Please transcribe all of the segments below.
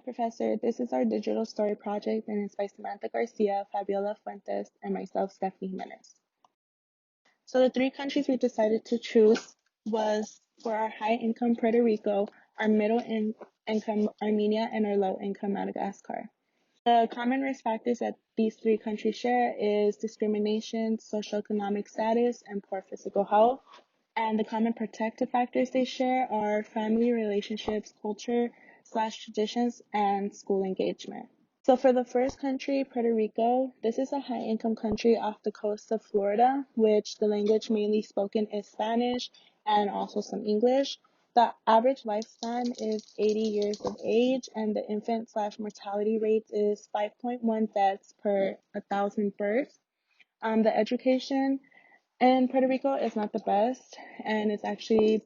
Professor. This is our digital story project, and it's by Samantha Garcia, Fabiola Fuentes, and myself, Stephanie Jimenez. So the three countries we decided to choose was for our high-income Puerto Rico, our middle-income Armenia, and our low-income Madagascar. The common risk factors that these three countries share is discrimination, socioeconomic status, and poor physical health. And the common protective factors they share are family relationships, culture/traditions, and school engagement. So for the first country, Puerto Rico, this is a high-income country off the coast of Florida, which the language mainly spoken is Spanish and also some English. The average lifespan is 80 years of age, and the infant/mortality rate is 5.1 deaths per 1,000 births. The education in Puerto Rico is not the best, and it's actually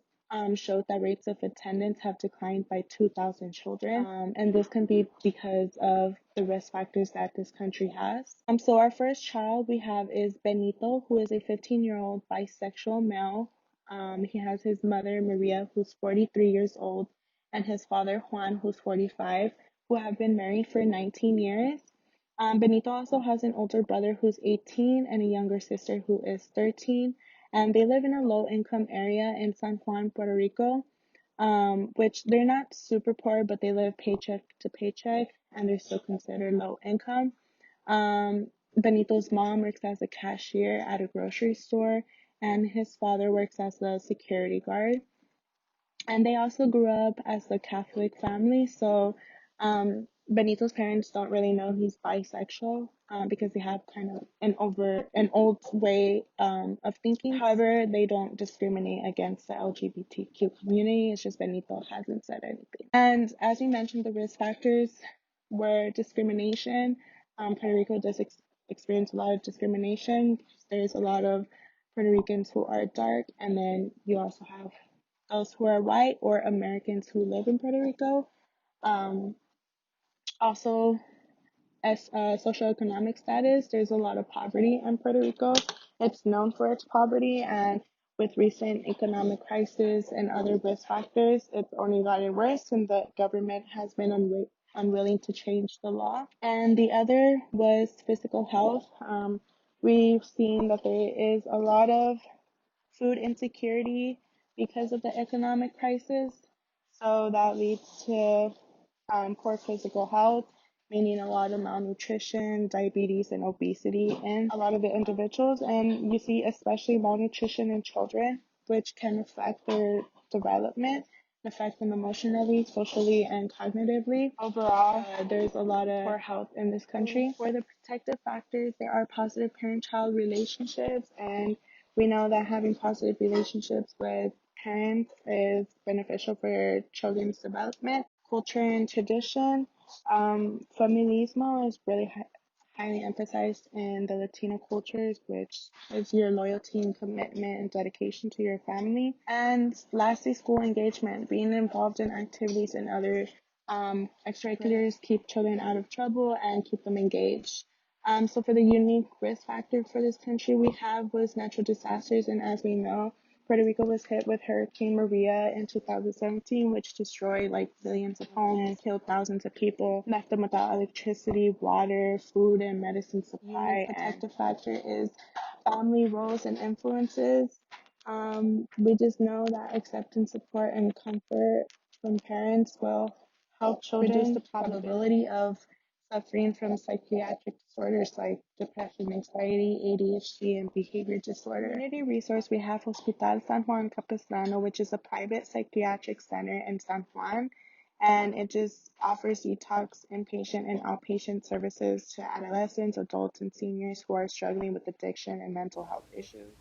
showed that rates of attendance have declined by 2,000 children, and this can be because of the risk factors that this country has. So our first child we have is Benito, who is a 15-year-old bisexual male. He has his mother, Maria, who's 43 years old, and his father, Juan, who's 45, who have been married for 19 years. Benito also has an older brother who's 18 and a younger sister who is 13, and they live in a low-income area in San Juan, Puerto Rico, which they're not super poor, but they live paycheck to paycheck, and they're still considered low income. Benito's mom works as a cashier at a grocery store, and his father works as a security guard. And they also grew up as a Catholic family, so Benito's parents don't really know he's bisexual because they have kind of an old way of thinking. However, they don't discriminate against the LGBTQ community. It's just Benito hasn't said anything. And as you mentioned, the risk factors were discrimination. Puerto Rico does experience a lot of discrimination. There's a lot of Puerto Ricans who are dark, and then you also have those who are white or Americans who live in Puerto Rico. Also, as socioeconomic status, there's a lot of poverty in Puerto Rico. It's known for its poverty, and with recent economic crisis and other risk factors, it's only gotten worse, and the government has been unwilling to change the law. And the other was physical health. We've seen that there is a lot of food insecurity because of the economic crisis. So that leads to poor physical health, meaning a lot of malnutrition, diabetes, and obesity in a lot of the individuals. And you see especially malnutrition in children, which can affect their development, affect them emotionally, socially, and cognitively. Overall, there's a lot of poor health in this country. For the protective factors, there are positive parent-child relationships, and we know that having positive relationships with parents is beneficial for children's development. Culture and tradition. Feminismo is really highly emphasized in the Latino cultures, which is your loyalty and commitment and dedication to your family. And lastly, school engagement. Being involved in activities and other extracurriculars keep children out of trouble and keep them engaged. So for the unique risk factor for this country we have was natural disasters, and as we know, Puerto Rico was hit with Hurricane Maria in 2017, which destroyed like billions of homes, killed thousands of people, left them without electricity, water, food, and medicine supply. The protective factor is family roles and influences. We just know that acceptance, support, and comfort from parents will help children reduce the probability of suffering from psychiatric disorders like depression, anxiety, ADHD, and behavior disorder. Community resource, we have Hospital San Juan Capistrano, which is a private psychiatric center in San Juan, and it just offers detox, inpatient, and outpatient services to adolescents, adults, and seniors who are struggling with addiction and mental health issues.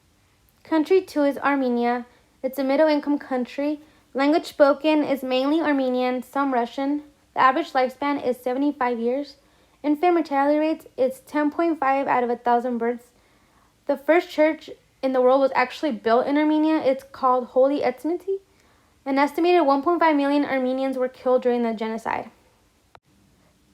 Country 2 is Armenia. It's a middle-income country. Language spoken is mainly Armenian, some Russian. The average lifespan is 75 years. Infant mortality rate is 10.5 out of 1,000 births. The first church in the world was actually built in Armenia. It's called Holy Eternity. An estimated 1.5 million Armenians were killed during the genocide.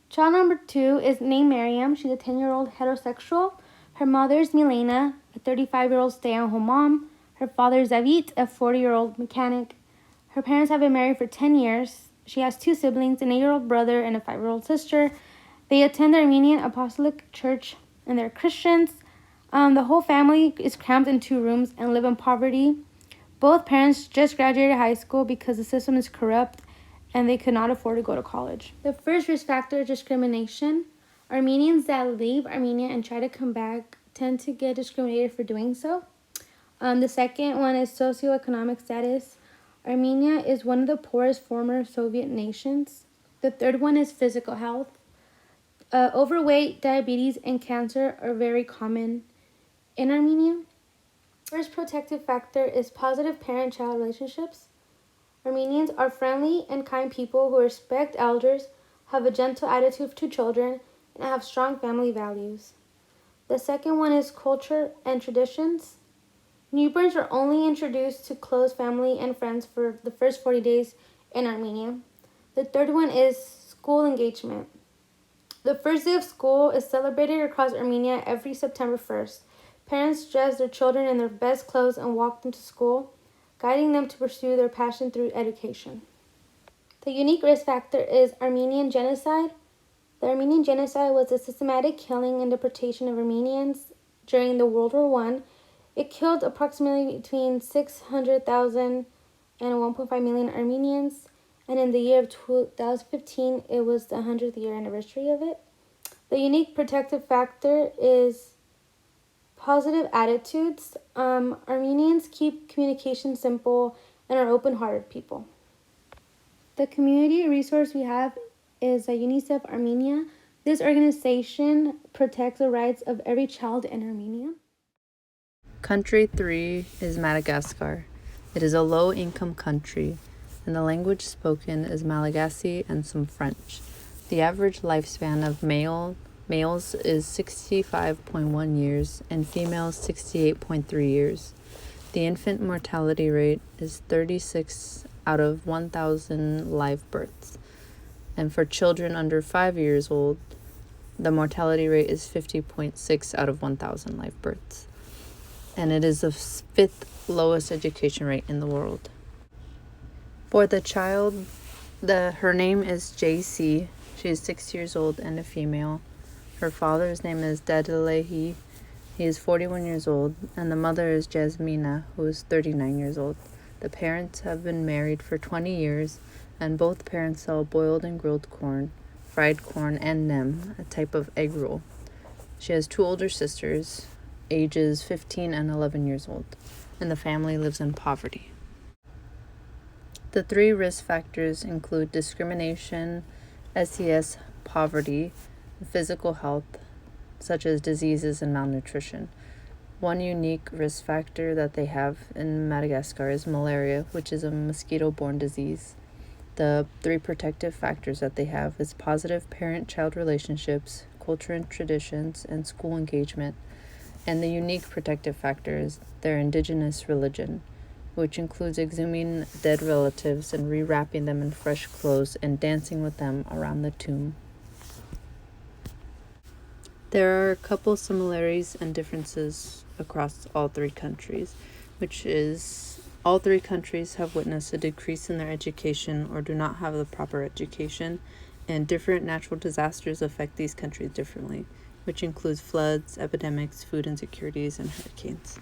Child number 2 is named Miriam. She's a 10-year-old heterosexual. Her mother is Milena, a 35-year-old stay-at-home mom. Her father is Zavit, a 40-year-old mechanic. Her parents have been married for 10 years. She has 2 siblings, an 8-year-old brother and a 5-year-old sister. They attend the Armenian Apostolic Church and they're Christians. The whole family is crammed in 2 rooms and live in poverty. Both parents just graduated high school because the system is corrupt and they could not afford to go to college. The first risk factor is discrimination. Armenians that leave Armenia and try to come back tend to get discriminated for doing so. The second one is socioeconomic status. Armenia is one of the poorest former Soviet nations. The third one is physical health. Overweight, diabetes, and cancer are very common in Armenia. First protective factor is positive parent-child relationships. Armenians are friendly and kind people who respect elders, have a gentle attitude to children, and have strong family values. The second one is culture and traditions. Newborns are only introduced to close family and friends for the first 40 days in Armenia. The third one is school engagement. The first day of school is celebrated across Armenia every September 1st. Parents dress their children in their best clothes and walk them to school, guiding them to pursue their passion through education. The unique risk factor is Armenian genocide. The Armenian genocide was a systematic killing and deportation of Armenians during the World War I. It killed approximately between 600,000 and 1.5 million Armenians, and in the year of 2015, it was the 100th year anniversary of it. The unique protective factor is positive attitudes. Armenians keep communication simple and are open-hearted people. The community resource we have is UNICEF Armenia. This organization protects the rights of every child in Armenia. Country 3 is Madagascar. It is a low-income country, and the language spoken is Malagasy and some French. The average lifespan of males is 65.1 years and females 68.3 years. The infant mortality rate is 36 out of 1,000 live births. And for children under 5 years old, the mortality rate is 50.6 out of 1,000 live births. And it is the 5th lowest education rate in the world. For the child, her name is JC. She is 6 years old and a female. Her father's name is Dadalehi. He is 41 years old, and the mother is Jasmina, who is 39 years old. The parents have been married for 20 years, and both parents sell boiled and grilled corn, fried corn, and nem, a type of egg roll. She has 2 older sisters, ages 15 and 11 years old, and the family lives in poverty. The 3 risk factors include discrimination, SES, poverty, and physical health, such as diseases and malnutrition. One unique risk factor that they have in Madagascar is malaria, which is a mosquito-borne disease. The 3 protective factors that they have is positive parent-child relationships, culture and traditions, and school engagement. And the unique protective factor is their indigenous religion, which includes exhuming dead relatives and rewrapping them in fresh clothes and dancing with them around the tomb. There are a couple similarities and differences across all 3 countries, which is all 3 countries have witnessed a decrease in their education or do not have the proper education, and different natural disasters affect these countries differently, which includes floods, epidemics, food insecurities, and hurricanes.